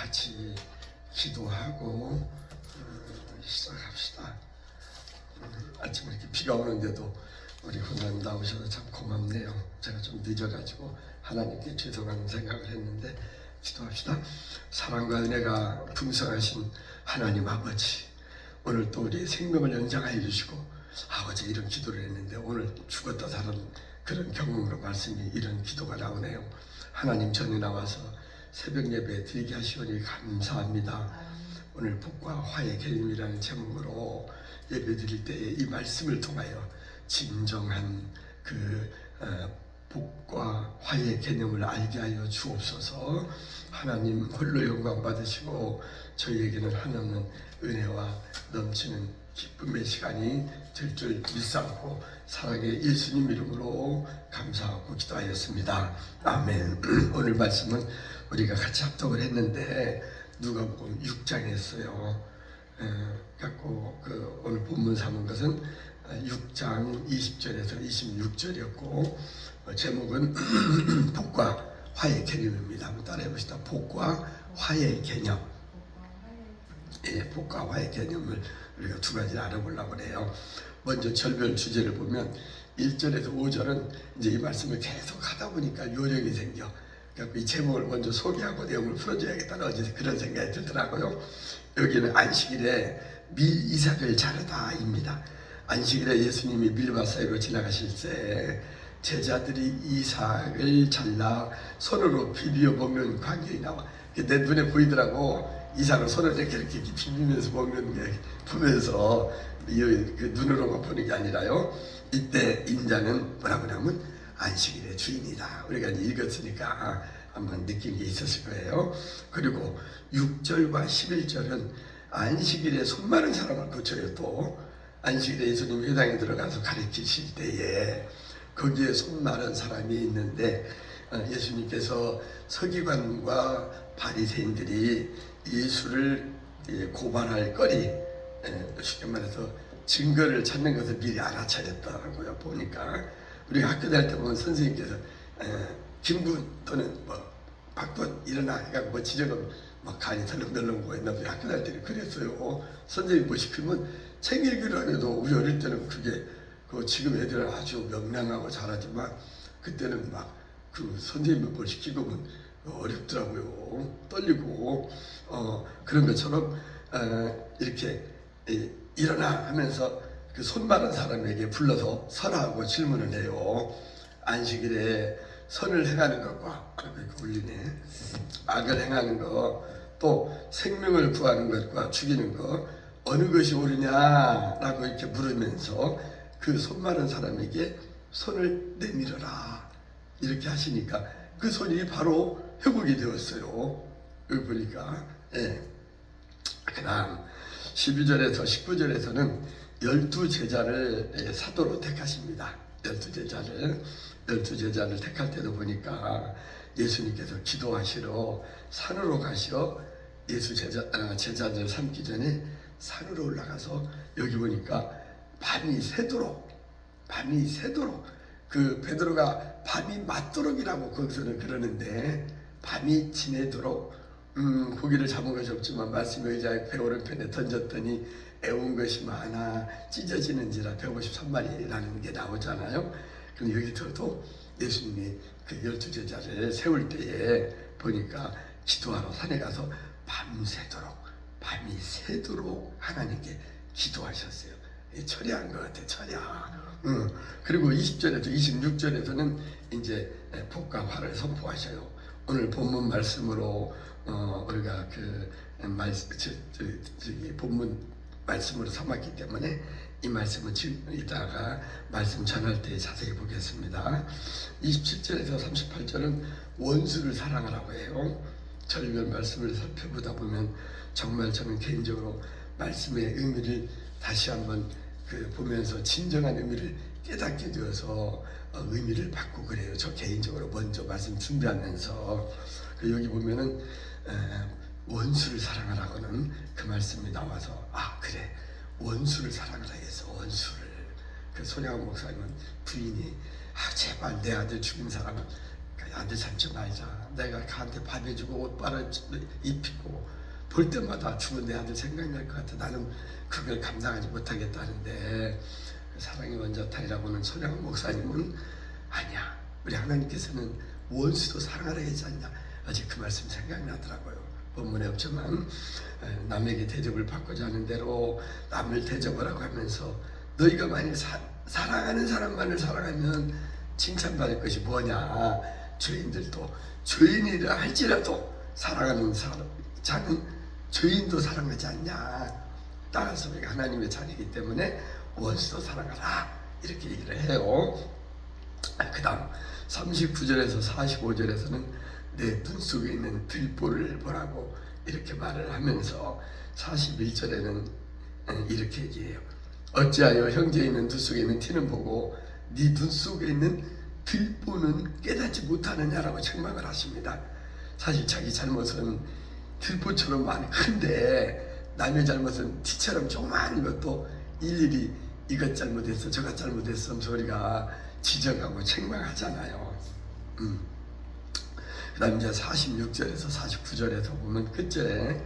같이 기도하고 시작합시다. 아침에 이렇게 비가 오는데도 우리 훈련님 나오셔서 참 고맙네요. 제가 좀 늦어가지고 하나님께 죄송한 생각을 했는데 기도합시다. 사랑과 은혜가 풍성하신 하나님 아버지, 오늘 또 우리의 생명을 연장하여 주시고 아버지 이런 기도를 했는데 오늘 죽었다 사는 그런 경험으로 말씀이 이런 기도가 나오네요. 하나님 전에 나와서 새벽 예배 드리게 하시오니 감사합니다. 오늘 복과 화의 개념이라는 제목으로 예배 드릴 때에 이 말씀을 통하여 진정한 그 복과 화의 개념을 알게 하여 주옵소서. 하나님 홀로 영광 받으시고 저희에게는 한없는 은혜와 넘치는 기쁨의 시간이 될 줄 믿사옵고 사랑의 예수님 이름으로 감사하고 기도하였습니다. 아멘. 오늘 말씀은 우리가 같이 합독을 했는데 누가복음 6장이었어요. 갖고 오늘 본문 삼은 것은 6장 20절에서 26절이었고 제목은 복과 화의 개념입니다. 한번 따라해 봅시다. 복과 화의 개념. 복과 화의 개념을 우리가 두 가지 알아보려고 해요. 먼저 절별 주제를 보면 1절에서 5절은 이제 이 말씀을 계속 하다 보니까 요령이 생겨. 그래서 이 제목을 먼저 소개하고 내용을 풀어줘야겠다는 어제 그런 생각이 들더라고요. 여기는 안식일에 밀 이삭을 자르다입니다. 안식일에 예수님이 밀밭 사이로 지나가실 때 제자들이 이삭을 잘라 손으로 비비어 먹는 광경이 나와. 내 눈에 보이더라고. 이삭을 손으로 이렇게 비비면서 먹는 게 보면서 그 눈으로만 보는 게 아니라요. 이때 인자는 뭐라고 하냐면 안식일의 주인이다. 우리가 이제 읽었으니까 한번 느낀 게 있었을 거예요. 그리고 6절과 11절은 안식일에 손 마른 사람을 고쳐요. 또 안식일에 예수님 회당에 들어가서 가르치실 때에 거기에 손 마른 사람이 있는데 예수님께서 서기관과 바리새인들이 예수를 고발할 거리, 쉽게 말해서 증거를 찾는 것을 미리 알아차렸더라고요. 보니까 우리가 학교 다닐 때 보면 선생님께서 김군 또는 박군 일어나 해가지고 뭐 지적은 막 간이 덜렁덜렁 보였나 봐요. 학교 다닐 때는 그랬어요. 선생님 뭐 시키면 책 읽으라 해도 우리 어릴 때는 그게 지금 애들은 아주 명랑하고 잘하지만 그때는 막 그 선생님이 뭘 시키고 보면 어렵더라고요. 떨리고 그런 것처럼 이렇게 일어나 하면서 그 손 마른 사람에게 불러서 설하고 질문을 해요. 안식일에 선을 행하는 것과 올리네. 악을 행하는 것, 또 생명을 구하는 것과 죽이는 것 어느 것이 옳으냐라고 이렇게 물으면서 그 손 마른 사람에게 손을 내밀어라 이렇게 하시니까 그 손이 바로 회복이 되었어요. 여기 보니까. 그 다음 12절에서 19절에서는 12제자를 사도로 택하십니다. 12제자를 택할 때도 보니까 예수님께서 기도하시러 산으로 가시어 제자들 삼기 전에 산으로 올라가서 여기 보니까 밤이 새도록 그 베드로가 밤이 맞도록이라고 거기서는 그러는데 밤이 지내도록 고기를 잡은 것이 없지만 말씀의 의자에 배 오른편에 던졌더니 애운 것이 많아 찢어지는지라 153마리라는 게 나오잖아요. 그럼 여기서도 예수님이 그 12제자를 세울 때에 보니까 기도하러 산에 가서 밤이 새도록 하나님께 기도하셨어요. 처리한 것 같아, 처리한. 그리고 20절에서 26절에서는 이제 복과 화를 선포하셔요. 오늘 본문 말씀으로 우리가 본문 말씀으로 삼았기 때문에 이 말씀은 이따가 말씀 전할 때 자세히 보겠습니다. 27절에서 38절은 원수를 사랑하라고 해요. 절별 말씀을 살펴보다 보면 정말 저는 개인적으로 말씀의 의미를 다시 한번 보면서 진정한 의미를 깨닫게 되어서 의미를 받고 그래요. 저 개인적으로 먼저 말씀 준비하면서 여기 보면은 원수를 사랑하라고는 그 말씀이 나와서 그래 원수를 사랑하라 해서 원수를 그 손양원 목사님은 부인이 제발 내 아들 죽인 사람은 아들 삼지 말자. 내가 그한테 밥 해주고 옷 빨아 입히고 볼 때마다 죽은 내 아들 생각날 것 같아. 나는 그걸 감당하지 못하겠다는데 사랑이 원자탄이라고는 손양 목사님은 아니야. 우리 하나님께서는 원수도 사랑하라 하지 않냐. 어제 그 말씀 생각나더라고요. 본문에 없지만 남에게 대접을 받고자 하는 대로 남을 대접하라고 하면서 너희가 만일 사랑하는 사람만을 사랑하면 칭찬받을 것이 뭐냐. 죄인들도 죄인이라 할지라도 사랑하는 자는 죄인도 사랑하지 않냐. 따라서 우리가 하나님의 자녀이기 때문에 원수도 사랑하라 이렇게 얘기를 해요. 그 다음 39절에서 45절에서는 내 눈 속에 있는 들보를 보라고 이렇게 말을 하면서 41절에는 이렇게 얘기해요. 어찌하여 형제에 있는 눈 속에 있는 티는 보고 네 눈 속에 있는 들보는 깨닫지 못하느냐라고 책망을 하십니다. 사실 자기 잘못은 들보처럼 많이 큰데 남의 잘못은 티처럼 조그마한 것도 일일이 이것 잘못했어 저것 잘못했어 하면서 우리가 지적하고 책망하잖아요. 그 다음 이제 46절에서 49절에서 보면 끝절에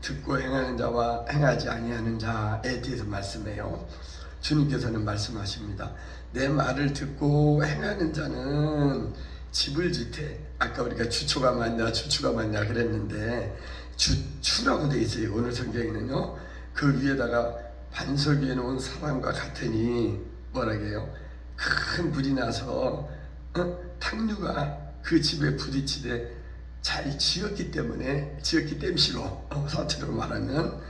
듣고 행하는 자와 행하지 아니하는 자에 대해서 말씀해요. 주님께서는 말씀하십니다. 내 말을 듣고 행하는 자는 집을 짓되, 아까 우리가 주초가 맞냐 그랬는데 주라고 되어 있어요. 오늘 성경에는요. 그 위에다가 반석 위에 놓은 사람과 같으니 뭐라게요? 큰 불이 나서 탕류가 그 집에 부딪히되 잘 지었기 땜시로 사투리로 말하면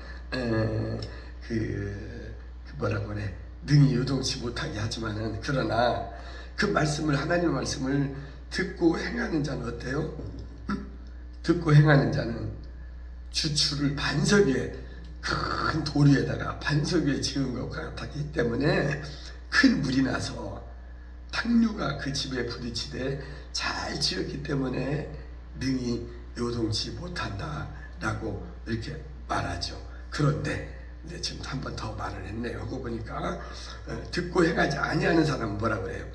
뭐라고 그래, 능히 요동치 못하게 하지만은, 그러나 그 말씀을, 하나님의 말씀을 듣고 행하는 자는 어때요? 듣고 행하는 자는 주추를 반석 위에, 큰 돌 위에다가 반석 위에 지은 것과 같기 때문에 큰 물이 나서 탕류가 그 집에 부딪히되 잘 지었기 때문에 능히 요동치 못한다 라고 이렇게 말하죠. 그런데 지금 한 번 더 말을 했네요. 하고 보니까 듣고 행하지 아니하는 사람은 뭐라 그래요?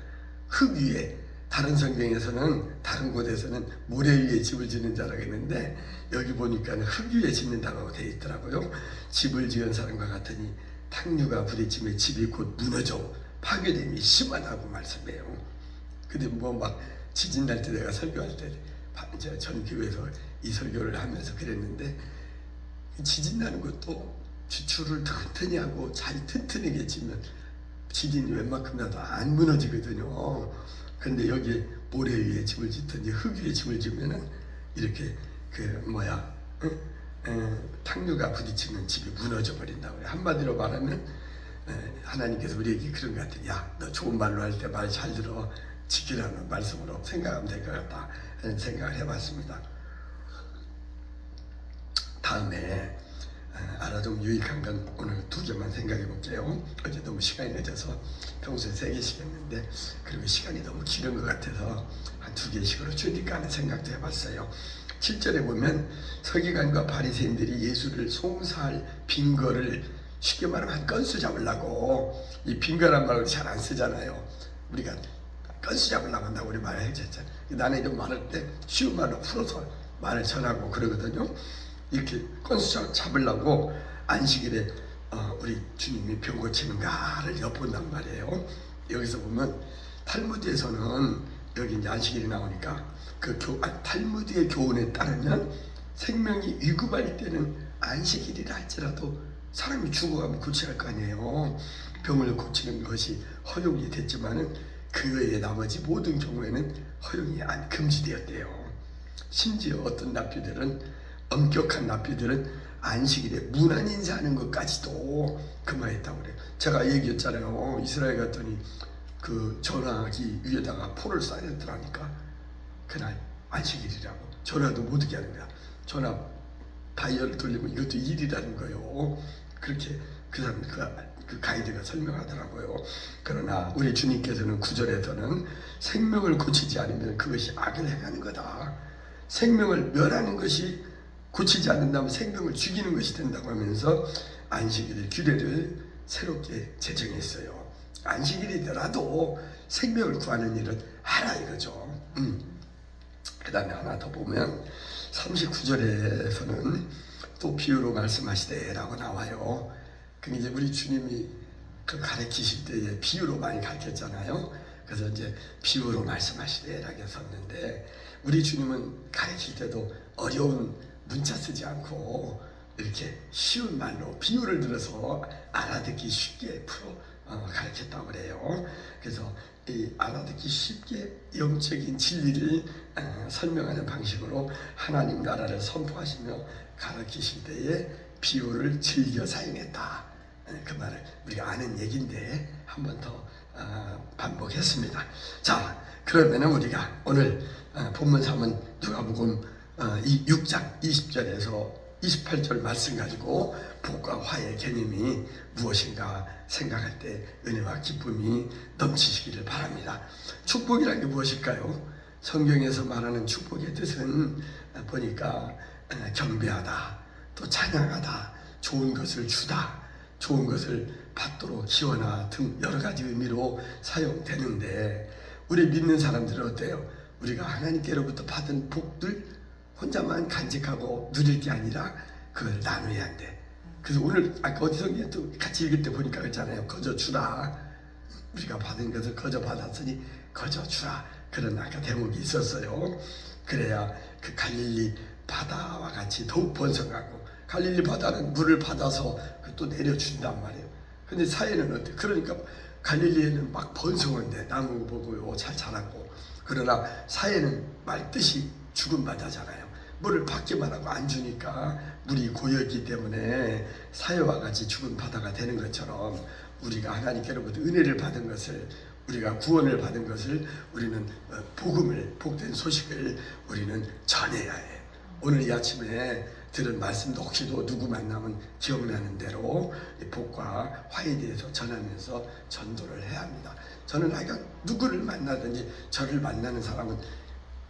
흙 위에, 다른 성경에서는, 다른 곳에서는 모래 위에 집을 짓는 자라고 했는데 여기 보니까 흙 위에 짓는다고 되어 있더라고요. 집을 지은 사람과 같으니 탕류가 부딪히며 집이 곧 무너져 파괴됨이 심하다고 말씀해요. 근데 뭐 막 지진 날 때 내가 설교할 때 이제 전 교회에서 이 설교를 하면서 그랬는데, 지진 나는 것도 주추를 튼튼히 하고 잘 튼튼하게 지면 지진이 웬만큼 나도 안 무너지거든요. 근데 여기에 모래 위에 집을 짓든지 흙 위에 집을 지면은 이렇게 탕류가 부딪히면 집이 무너져 버린다고 해요. 한마디로 말하면 하나님께서 우리에게 그런 것 같아요. 야, 너 좋은 말로 할 때 말 잘 들어, 지키라는 말씀으로 생각하면 될 것 같다 하는 생각을 해봤습니다. 다음에 알아두면 유익한 건 오늘 2개만 생각해 볼게요. 어제 너무 시간이 늦어서 평소에 3개씩 했는데, 그리고 시간이 너무 길은 것 같아서 한 2개씩으로 줄일까 하는 생각도 해봤어요. 7절에 보면 서기관과 바리새인들이 예수를 송사할 빈거를, 쉽게 말하면 한 건수 잡으려고, 이 빈거란 말을 잘 안 쓰잖아요. 우리가 건수 잡으려고 한다고 우리 말을 해줬잖아요. 나는 이런 말할 때 쉬운 말로 풀어서 말을 전하고 그러거든요. 이렇게 건수 잡으려고 안식일에 우리 주님이 병 고치는가를 엿본단 말이에요. 여기서 보면 탈무드에서는, 여기 이제 안식일이 나오니까 탈무드의 교훈에 따르면 생명이 위급할 때는 안식일이라 할지라도 사람이 죽어가면 고쳐야 할 거 아니에요. 병을 고치는 것이 허용이 됐지만은 그 외에 나머지 모든 경우에는 허용이 금지되었대요. 심지어 어떤 납비들은, 엄격한 납비들은 안식일에 문안 인사하는 것까지도 금하였다고 그래요. 제가 얘기했잖아요. 이스라엘 갔더니 그 전화기 위에다가 포를 쌓였더라니까. 그날 안식일이라고 전화도 못 오게 하는 거야. 전화 다이얼을 돌리면 이것도 일이라는 거예요. 그렇게 그 사람, 그 가이드가 설명하더라고요. 그러나 우리 주님께서는 9절에서는 생명을 고치지 않으면 그것이 악을 행하는 거다. 생명을 멸하는 것이, 고치지 않는다면 생명을 죽이는 것이 된다고 하면서 안식일의 규례를 새롭게 제정했어요. 안식일이더라도 생명을 구하는 일은 하라 이거죠. 그 다음에 하나 더 보면 39절에서는 또 비유로 말씀하시되 라고 나와요. 그 이제 우리 주님이 그 가르치실 때에 비유로 많이 가르쳤잖아요. 그래서 이제 비유로 말씀하시되 라고 썼는데, 우리 주님은 가르칠 때도 어려운 문자 쓰지 않고 이렇게 쉬운 말로 비유를 들어서 알아듣기 쉽게 가르쳤다고 그래요. 그래서 이 알아듣기 쉽게 영적인 진리를 설명하는 방식으로 하나님 나라를 선포하시며 가르치실 때에 비유를 즐겨 사용했다. 그 말을 우리가 아는 얘기인데 한 번 더 반복했습니다. 자, 그러면 우리가 오늘 본문 3은 누가복음 6장 20절에서 28절 말씀 가지고 복과 화의 개념이 무엇인가 생각할 때 은혜와 기쁨이 넘치시기를 바랍니다. 축복이란 게 무엇일까요? 성경에서 말하는 축복의 뜻은 보니까 경배하다, 또 찬양하다, 좋은 것을 주다, 좋은 것을 받도록 기원하 등 여러 가지 의미로 사용되는데, 우리 믿는 사람들은 어때요? 우리가 하나님께로부터 받은 복들 혼자만 간직하고 누릴 게 아니라 그걸 나눠야 한대. 그래서 오늘 아까 어디서 또 같이 읽을 때 보니까 그랬잖아요. 거저 주라. 우리가 받은 것을 거저 받았으니 거저 주라. 그런 아까 대목이 있었어요. 그래야 그 갈릴리 바다와 같이 더욱 번성하고, 갈릴리 바다는 물을 받아서 또 내려준단 말이에요. 근데 사회는 어때? 그러니까 갈릴리에는 막 번성한데 나무 보고요 잘 자라고, 그러나 사회는 말뜻이 죽은 바다잖아요. 물을 받기만 하고 안 주니까 물이 고였기 때문에 사회와 같이 죽은 바다가 되는 것처럼, 우리가 하나님께로부터 은혜를 받은 것을, 우리가 구원을 받은 것을 우리는 복음을, 복된 소식을 우리는 전해야 해요. 오늘 이 아침에 들은 말씀도 혹시도 누구 만나면 기억나는 대로 복과 화에 대해서 전하면서 전도를 해야 합니다. 저는 하여간 누구를 만나든지 저를 만나는 사람은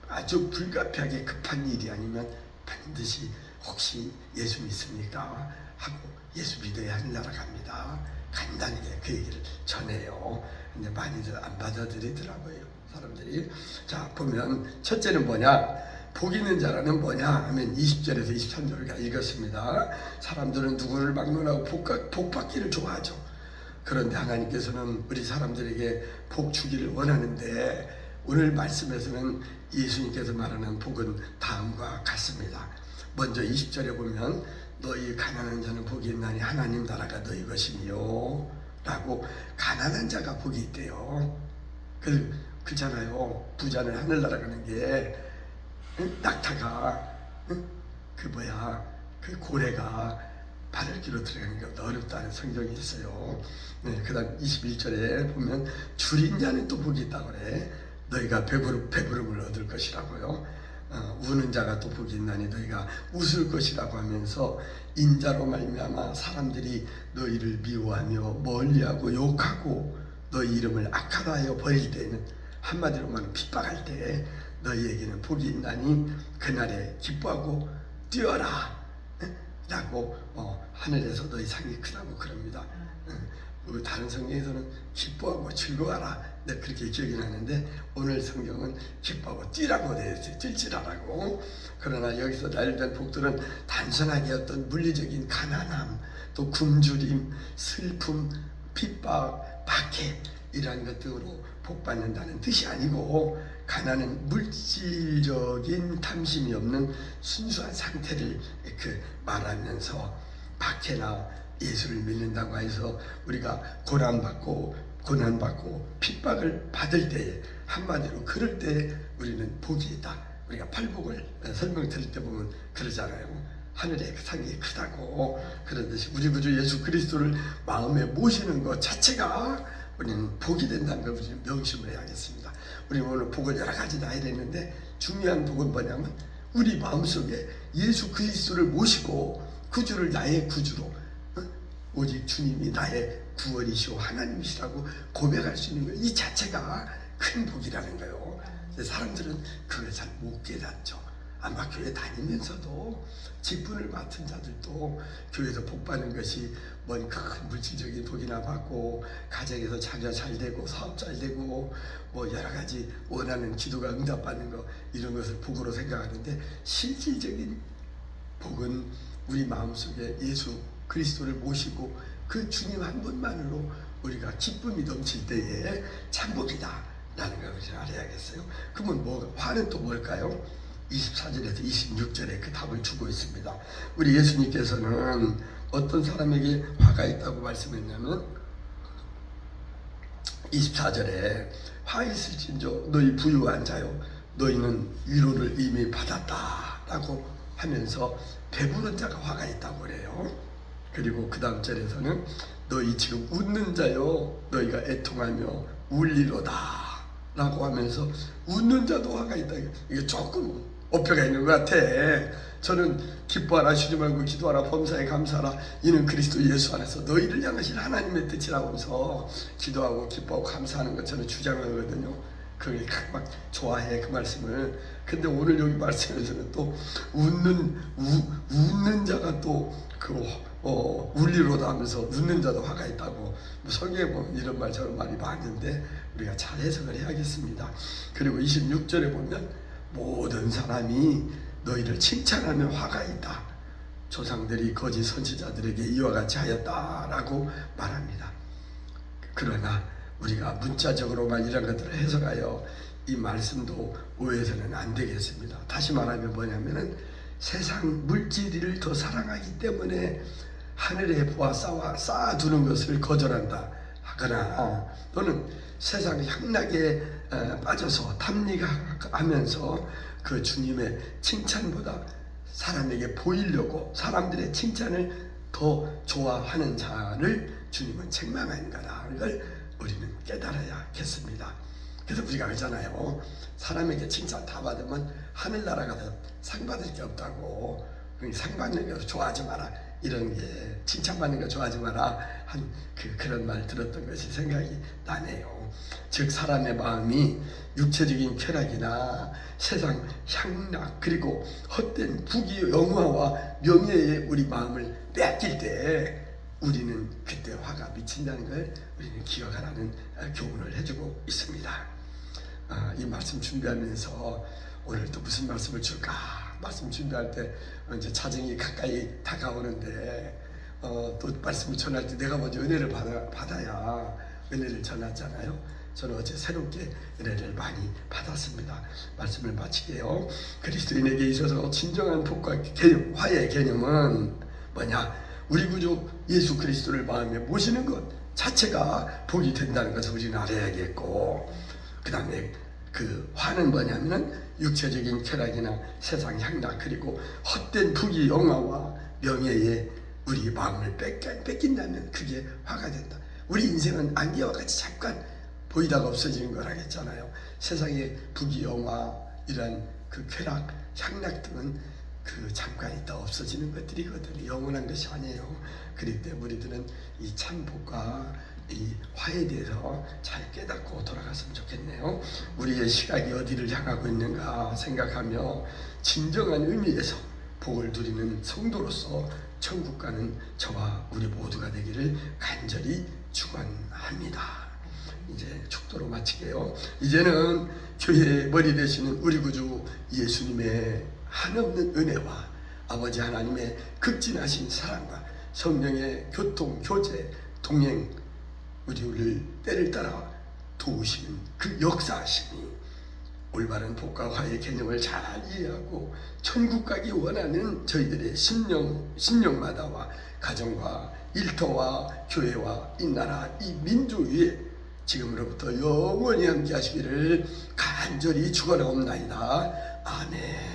아주 불가피하게 급한 일이 아니면 반드시 혹시 예수 믿습니까? 하고 예수 믿어야 하늘나라 갑니다. 간단하게 그 얘기를 전해요. 근데 많이들 안 받아들이더라고요, 사람들이. 자, 보면 첫째는 뭐냐? 복 있는 자라는 뭐냐 하면 20절에서 23절을 읽었습니다. 사람들은 누구를 막론하고 복 받기를 좋아하죠. 그런데 하나님께서는 우리 사람들에게 복 주기를 원하는데, 오늘 말씀에서는 예수님께서 말하는 복은 다음과 같습니다. 먼저 20절에 보면 너희 가난한 자는 복이 있나니 하나님 나라가 너희 것이며 라고, 가난한 자가 복이 있대요. 그잖아요. 부자는 하늘나라 가는 게, 낙타가 그 고래가 발을 길어 들어가는 게 어렵다는 성경이 있어요. 그 다음 21절에 보면 줄인 자는 또 복이 있다고 그래. 너희가 배부름을 얻을 것이라고요. 우는 자가 또 복이 있나니 너희가 웃을 것이라고 하면서, 인자로 말미암아 사람들이 너희를 미워하며 멀리하고 욕하고 너희 이름을 악하다 하여 버릴 때에는, 한마디로 말하면 핍박할 때 너희에게는 복이 있나니 그날에 기뻐하고 뛰어라 라고 하늘에서 너희 상이 크다고 그럽니다. 다른 성경에서는 기뻐하고 즐거워라 그렇게 기억이 나는데, 오늘 성경은 기뻐하고 뛰라고 되어 있어요. 뛸지라라고. 그러나 여기서 나열된 복들은 단순하게 어떤 물리적인 가난함, 또 굶주림, 슬픔, 핍박, 박해 이러한 것들로 복받는다는 뜻이 아니고, 가난은 물질적인 탐심이 없는 순수한 상태를 말하면서, 박해나 예수를 믿는다고 해서 우리가 고난받고 핍박을 받을 때에, 한마디로 그럴 때 우리는 복이 있다. 우리가 팔복을 설명 드릴 때 보면 그러잖아요. 하늘의 상이 크다고. 그러듯이 우리 구주 예수 그리스도를 마음에 모시는 것 자체가 우리는 복이 된다는 걸 우리는 명심을 해야겠습니다. 우리 오늘 복을 여러 가지 나야 되는데, 중요한 복은 뭐냐면 우리 마음속에 예수 그리스도를 모시고 구주를 나의 구주로, 오직 주님이 나의 구원이시오 하나님이시라고 고백할 수 있는 것, 이 자체가 큰 복이라는 거예요. 사람들은 그걸 잘 못 깨닫죠. 아마 교회 다니면서도 직분을 맡은 자들도 교회에서 복 받는 것이 뭔 큰 물질적인 복이나 받고 가정에서 자녀 잘 되고 사업 잘 되고 뭐 여러 가지 원하는 기도가 응답받는 거 이런 것을 복으로 생각하는데, 실질적인 복은 우리 마음속에 예수 그리스도를 모시고 그 주님 한 분만으로 우리가 기쁨이 넘칠 때에 참복이다 라는 걸 우리가 알아야겠어요. 그러면 뭐 화는 또 뭘까요? 24절에서 26절에 그 답을 주고 있습니다. 우리 예수님께서는 어떤 사람에게 화가 있다고 말씀했냐면 24절에 화 있을진저 너희 부유한 자요 너희는 위로를 이미 받았다 라고 하면서 배부른 자가 화가 있다고 그래요. 그리고 그 다음 절에서는 너희 지금 웃는 자요 너희가 애통하며 울리로다 라고 하면서 웃는 자도 화가 있다. 이게 조금 어폐가 있는 것 같아. 저는 기뻐하라 쉬지 말고 기도하라 범사에 감사하라 이는 그리스도 예수 안에서 너희를 향하신 하나님의 뜻이라고 하면서 기도하고 기뻐하고 감사하는 것 저는 주장하거든요. 그게 막 좋아해 그 말씀을. 근데 오늘 여기 말씀에서는 또 웃는 자가 또 울리로다 하면서 웃는 자도 화가 있다고, 뭐 성경에 보면 이런 말 저런 말이 많은데 우리가 잘 해석을 해야겠습니다. 그리고 26절에 보면 모든 사람이 너희를 칭찬하며 화가 있다. 조상들이 거짓 선지자들에게 이와 같이 하였다라고 말합니다. 그러나 우리가 문자적으로만 이런 것들을 해석하여 이 말씀도 오해해서는 안 되겠습니다. 다시 말하면 뭐냐면은 세상 물질을 더 사랑하기 때문에 하늘의 부와 쌓아두는 것을 거절한다 하거나 또는 세상 향락에 빠져서 탐닉하면서 그 주님의 칭찬보다 사람에게 보이려고 사람들의 칭찬을 더 좋아하는 자를 주님은 책망하는 거다. 이걸 우리는 깨달아야겠습니다. 그래서 우리가 그러잖아요. 사람에게 칭찬 다 받으면 하늘나라 가서 상 받을 게 없다고. 상 받는 거 좋아하지 마라. 이런 게 칭찬받는 거 좋아하지 마라 한 그런 말 들었던 것이 생각이 나네요. 즉 사람의 마음이 육체적인 쾌락이나 세상 향락 그리고 헛된 부귀 영화와 명예에 우리 마음을 뺏길 때 우리는 그때 화가 미친다는 걸 우리는 기억하라는 교훈을 해주고 있습니다. 이 말씀 준비하면서 오늘 또 무슨 말씀을 줄까 말씀 준비할 때 이제 자정이 가까이 다가오는데 또 말씀을 전할 때 내가 먼저 은혜를 받아야 은혜를 전하잖아요. 저는 어제 새롭게 은혜를 많이 받았습니다. 말씀을 마치게요. 그리스도인에게 있어서 진정한 복과 화의 개념은 뭐냐? 우리 구주 예수 그리스도를 마음에 모시는 것 자체가 복이 된다는 것을 우리는 알아야겠고, 그 다음에 그 화는 뭐냐면은 육체적인 쾌락이나 세상 향락 그리고 헛된 부귀 영화와 명예에 우리 마음을 뺏긴다면 그게 화가 된다. 우리 인생은 안개와 같이 잠깐 보이다가 없어지는 거라겠잖아요. 세상의 부귀 영화 이런 그 쾌락 향락 등은 그 잠깐 있다 없어지는 것들이거든요. 영원한 것이 아니에요. 그렇기 때문에 우리들은 이 참복과 이 화에 대해서 잘 깨닫고 돌아갔으면 좋겠네요. 우리의 시각이 어디를 향하고 있는가 생각하며 진정한 의미에서 복을 누리는 성도로서 천국 가는 저와 우리 모두가 되기를 간절히 축원합니다. 이제 축도로 마치게요. 이제는 교회의 머리 되시는 우리 구주 예수님의 한없는 은혜와 아버지 하나님의 극진하신 사랑과 성령의 교통, 교제, 동행 우리를 때를 따라 도우시는 그 역사하심이 올바른 복과 화의 개념을 잘 이해하고 천국 가기 원하는 저희들의 신령마다와 가정과 일터와 교회와 이 나라 이 민족 위에 지금으로부터 영원히 함께 하시기를 간절히 축원하옵나이다. 아멘.